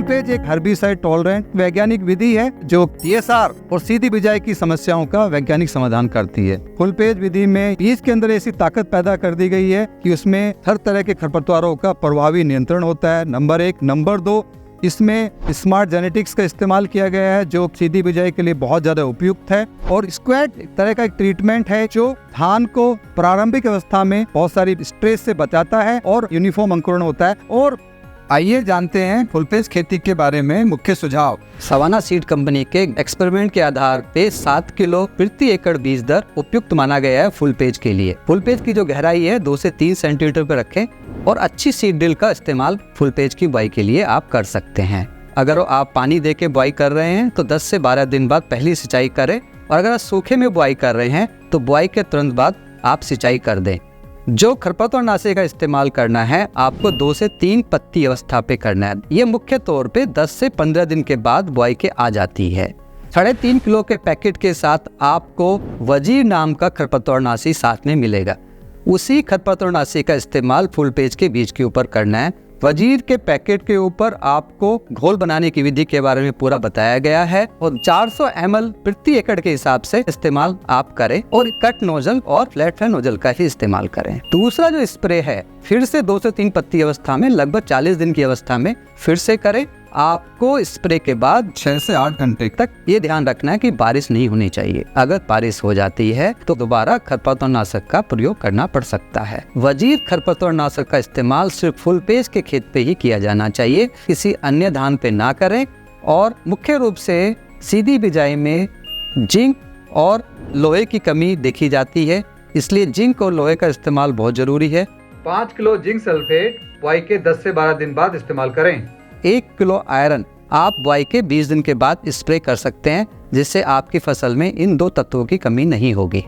Page एक herbicide tolerant वैज्ञानिक विधि है जो TSR और सीधी बिजाई की समस्याओं का वैज्ञानिक समाधान करती है। फुल पेज विधि में बीज के अंदर ऐसी ताकत पैदा कर दी गई है कि उसमें हर तरह के खरपतवारों का प्रभावी नियंत्रण होता है। नंबर 1। नंबर 2, इसमें स्मार्ट जेनेटिक्स का इस्तेमाल किया गया है जो सीधी बिजाई के लिए बहुत ज्यादा उपयुक्त है। और स्क्वैट एक तरह का एक ट्रीटमेंट है जो धान को प्रारंभिक अवस्था में बहुत सारी स्ट्रेस से बचाता है और यूनिफॉर्म अंकुरण होता है। और आइए जानते हैं फुल पेज खेती के बारे में मुख्य सुझाव। सवाना सीड कंपनी के एक्सपेरिमेंट के आधार पे 7 किलो प्रति एकड़ बीज दर उपयुक्त माना गया है फुल पेज के लिए। फुल पेज की जो गहराई है 2 से 3 सेंटीमीटर पर रखें और अच्छी सीड ड्रिल का इस्तेमाल फुल पेज की बुआई के लिए आप कर सकते हैं। अगर आप पानी दे के बुआई कर रहे हैं तो 10 से 12 दिन बाद पहली सिंचाई करें, और अगर आप सूखे में बुआई कर रहे हैं तो बुआई के तुरंत बाद आप सिंचाई कर दें। जो खरपतवारनाशी का इस्तेमाल करना है आपको 2 से 3 पत्ती अवस्था पे करना है। ये मुख्य तौर पे 10 से 15 दिन के बाद बुआई के आ जाती है। 3.5 किलो के पैकेट के साथ आपको वजीर नाम का खरपतवारनाशी साथ में मिलेगा। उसी खरपतवारनाशी का इस्तेमाल फुल पेज के बीज के ऊपर करना है। वजीर के पैकेट के ऊपर आपको घोल बनाने की विधि के बारे में पूरा बताया गया है और 400 ml प्रति एकड़ के हिसाब से इस्तेमाल आप करें और कट नोजल और फ्लैट फैन नोजल का ही इस्तेमाल करें। दूसरा जो स्प्रे है फिर से 2 से 3 पत्ती अवस्था में लगभग 40 दिन की अवस्था में फिर से करें। आपको स्प्रे के बाद 6 से 8 घंटे तक ये ध्यान रखना है कि बारिश नहीं होनी चाहिए। अगर बारिश हो जाती है तो दोबारा खरपतवारनाशक का प्रयोग करना पड़ सकता है। वजीर खरपतवारनाशक का इस्तेमाल सिर्फ फुल पेज के खेत पे ही किया जाना चाहिए, किसी अन्य धान पे ना करें। और मुख्य रूप से सीधी बिजाई में जिंक और लोहे की कमी देखी जाती है, इसलिए जिंक और लोहे का इस्तेमाल बहुत जरूरी है। 5 किलो जिंक सल्फेट बुआई के 10 से 12 दिन बाद इस्तेमाल करें। 1 किलो आयरन आप बुआई के 20 दिन के बाद स्प्रे कर सकते हैं, जिससे आपकी फसल में इन 2 तत्वों की कमी नहीं होगी।